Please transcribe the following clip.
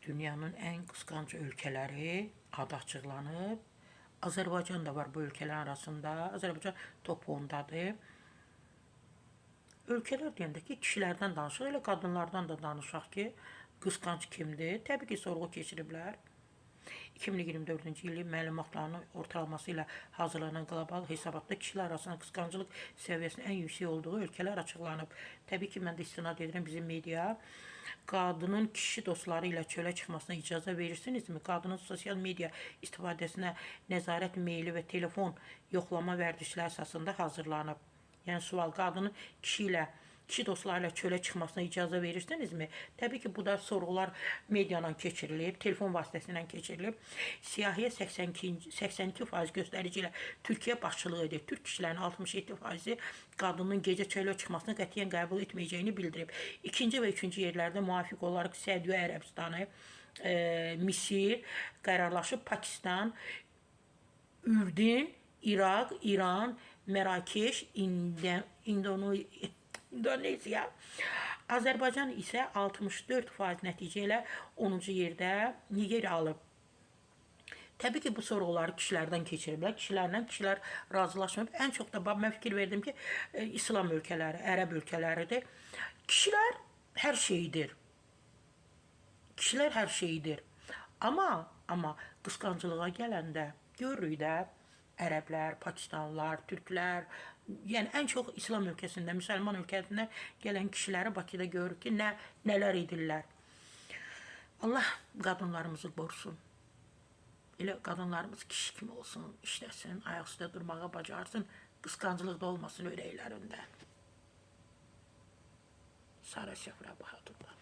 Dünyanın en kıskanç ülkeleri adı açıqlanıb. Azərbaycan da var bu ülkeler arasında. Azərbaycan top 10'dadır. Ölkələr deyəndə ki, kişilərdən danışıq, elə qadınlardan da danışaq ki, qısqanc kimdir? Təbii ki, sorğu keçiriblər. 2024-cü ilin məlumatlarının ortalaması ilə hazırlanan qlobal hesabatda kişilər arasında qısqanclıq səviyyəsinin ən yüksək olduğu ölkələr açıqlanıb. Təbii ki, mən də istinad edirəm bizim media. Qadının kişi dostları ilə çölə çıxmasına icazə verirsinizmi? Qadının sosial media istifadəsinə nəzarət meyli və telefon yoxlama vərdişləri əsasında hazırlanıb. Yəni sual, qadının kişi dostlarıyla çölə çıxmasına icazə verirsinizmi? Təbii ki, bu da sorğular mediadan keçirilib, telefon vasitəsilə keçirilib. Siyahıya 82% göstərici ilə Türkiyə başçılıq edir. Türk kişilərinin 67%-i qadının gecə çölə çıxmasını qətiyyən qəbul etməyəcəyini bildirib. İkinci və üçüncü yerlərdə müvafiq olaraq Səudiyyə Ərəbistanı, Misir qərarlaşıb, Pakistan, Ürdün, İraq, İran, Mərakeş, İndonesiya. Azərbaycan isə 64% nəticə ilə 10-cu yerdə yer alıb. Təbii ki, bu sorğuları kişilərdən keçiriblər. Kişilər razılaşmayıb. Ən çox da mən fikir verdim ki, İslam ölkələri, Ərəb ölkələridir. Kişilər hər şeydir. Kişilər hər şeydir. Amma qısqancılığa gələndə görürük də Ərəblər, Pakistanlılar, Türklər, yəni ən çox İslam ölkəsində, müsəlman ölkəsində gələn kişiləri Bakıda görürük ki, nələr edirlər. Allah qadınlarımızı qorusun. Elə qadınlarımız kişi kimi olsun, işləsin, ayaq üstə durmağa bacarsın, qısqanclıq da olmasın ürəklərində. Sarı Səfrə Bahadur'da.